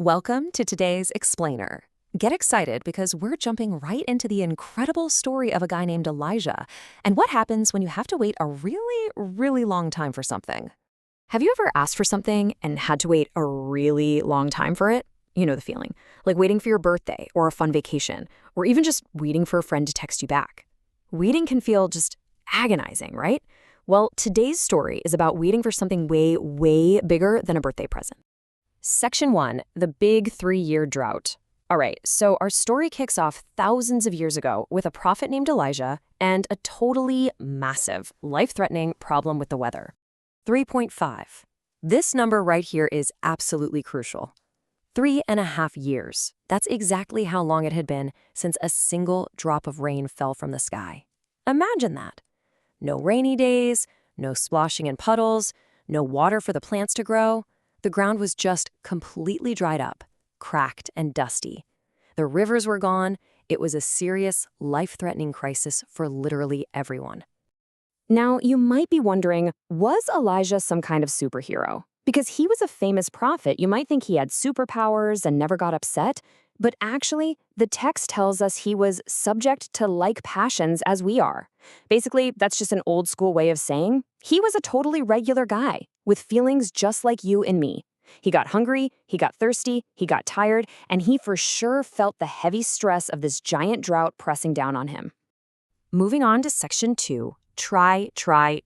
Welcome to today's Explainer. Get excited because we're jumping right into the incredible story of a guy named Elijah and what happens when you have to wait a really, really long time for something. Have you ever asked for something and had to wait a really long time for it? You know the feeling. Like waiting for your birthday or a fun vacation, or even just waiting for a friend to text you back. Waiting can feel just agonizing, right? Well, today's story is about waiting for something way, way bigger than a birthday present. Section 1, the big 3-year drought. All right, so our story kicks off thousands of years ago with a prophet named Elijah and a totally massive, life-threatening problem with the weather. 3.5. This number right here is absolutely crucial. 3.5 years. That's exactly how long it had been since a single drop of rain fell from the sky. Imagine that. No rainy days, no splashing in puddles, no water for the plants to grow. The ground was just completely dried up, cracked and dusty. The rivers were gone. It was a serious, life-threatening crisis for literally everyone. Now, you might be wondering, was Elijah some kind of superhero? Because he was a famous prophet, you might think he had superpowers and never got upset. But actually, the text tells us he was subject to like passions as we are. Basically, that's just an old school way of saying he was a totally regular guy with feelings just like you and me. He got hungry, he got thirsty, he got tired, and he for sure felt the heavy stress of this giant drought pressing down on him. Moving on to section 2, try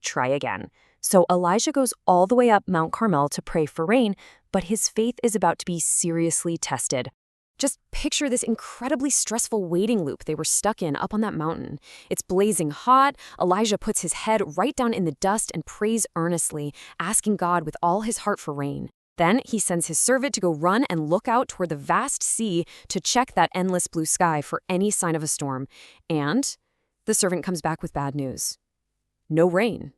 again. So Elijah goes all the way up Mount Carmel to pray for rain, but his faith is about to be seriously tested. Just picture this incredibly stressful waiting loop they were stuck in up on that mountain. It's blazing hot. Elijah puts his head right down in the dust and prays earnestly, asking God with all his heart for rain. Then he sends his servant to go run and look out toward the vast sea to check that endless blue sky for any sign of a storm. And the servant comes back with bad news. No rain.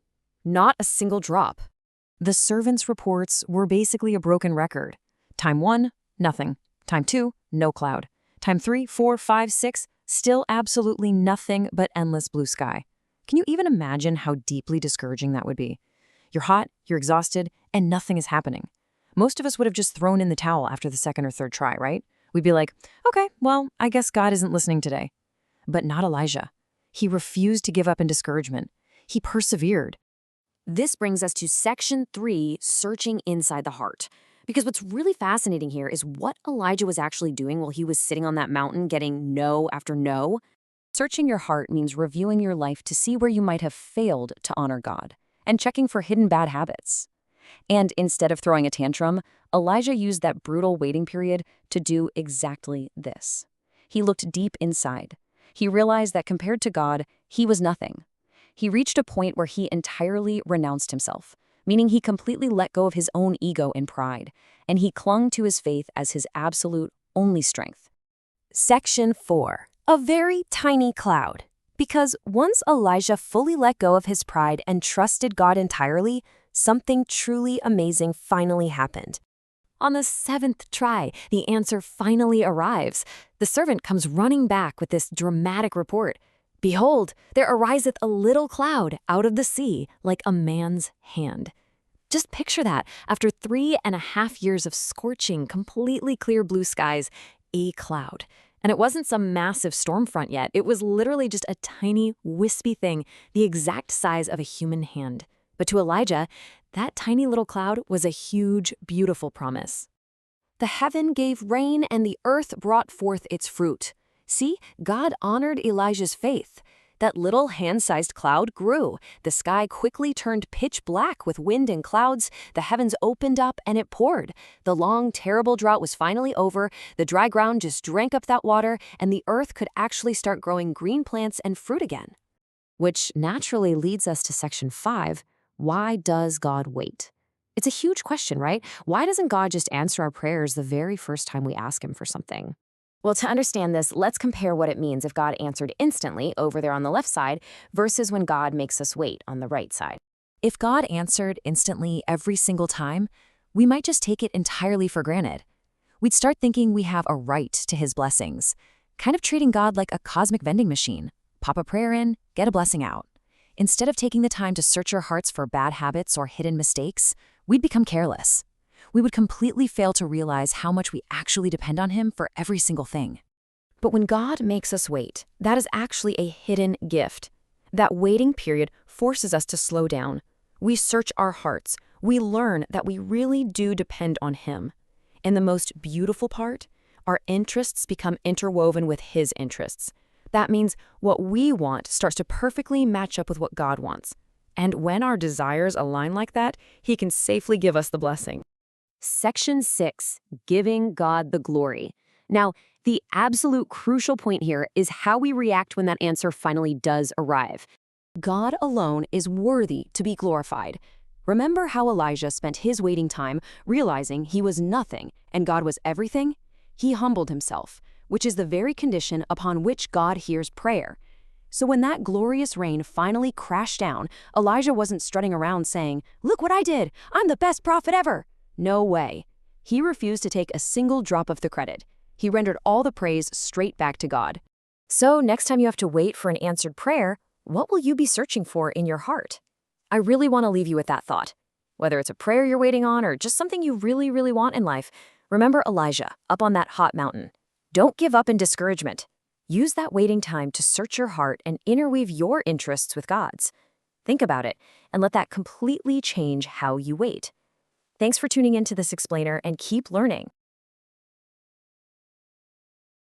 Not a single drop. The servant's reports were basically a broken record. Time 1, nothing. Time 2, no cloud. Time 3, 4, 5, 6, still absolutely nothing but endless blue sky. Can you even imagine how deeply discouraging that would be? You're hot, you're exhausted, and nothing is happening. Most of us would have just thrown in the towel after the second or third try, right? We'd be like, okay, well, I guess God isn't listening today. But not Elijah. He refused to give up in discouragement. He persevered. This brings us to section 3, searching inside the heart. Because what's really fascinating here is what Elijah was actually doing while he was sitting on that mountain getting no after no. Searching your heart means reviewing your life to see where you might have failed to honor God and checking for hidden bad habits. And instead of throwing a tantrum, Elijah used that brutal waiting period to do exactly this. He looked deep inside. He realized that compared to God, he was nothing. He reached a point where he entirely renounced himself, meaning he completely let go of his own ego and pride, and he clung to his faith as his absolute only strength. Section 4, a very tiny cloud. Because once Elijah fully let go of his pride and trusted God entirely, something truly amazing finally happened. On the 7th try, the answer finally arrives. The servant comes running back with this dramatic report. Behold, there ariseth a little cloud out of the sea, like a man's hand. Just picture that. After 3.5 years of scorching, completely clear blue skies, a cloud. And it wasn't some massive storm front yet. It was literally just a tiny, wispy thing, the exact size of a human hand. But to Elijah, that tiny little cloud was a huge, beautiful promise. The heaven gave rain, and the earth brought forth its fruit. See, God honored Elijah's faith. That little hand-sized cloud grew. The sky quickly turned pitch black with wind and clouds. The heavens opened up and it poured. The long, terrible drought was finally over. The dry ground just drank up that water, and the earth could actually start growing green plants and fruit again. Which naturally leads us to section 5. Why does God wait? It's a huge question, right? Why doesn't God just answer our prayers the very first time we ask him for something? Well, to understand this, let's compare what it means if God answered instantly over there on the left side versus when God makes us wait on the right side. If God answered instantly every single time, we might just take it entirely for granted. We'd start thinking we have a right to his blessings, kind of treating God like a cosmic vending machine. Pop a prayer in, get a blessing out. Instead of taking the time to search our hearts for bad habits or hidden mistakes, we'd become careless. we would completely fail to realize how much we actually depend on Him for every single thing. But when God makes us wait, that is actually a hidden gift. That waiting period forces us to slow down. We search our hearts. We learn that we really do depend on Him. And the most beautiful part, our interests become interwoven with His interests. That means what we want starts to perfectly match up with what God wants. And when our desires align like that, He can safely give us the blessing. Section 6, Giving God the Glory. Now, the absolute crucial point here is how we react when that answer finally does arrive. God alone is worthy to be glorified. Remember how Elijah spent his waiting time realizing he was nothing and God was everything? He humbled himself, which is the very condition upon which God hears prayer. So when that glorious rain finally crashed down, Elijah wasn't strutting around saying, "Look what I did! I'm the best prophet ever!" No way. He refused to take a single drop of the credit. He rendered all the praise straight back to God. So next time you have to wait for an answered prayer, what will you be searching for in your heart? I really want to leave you with that thought. Whether it's a prayer you're waiting on or just something you really, really want in life, remember Elijah up on that hot mountain. Don't give up in discouragement. Use that waiting time to search your heart and interweave your interests with God's. Think about it and let that completely change how you wait. Thanks for tuning into this explainer and keep learning.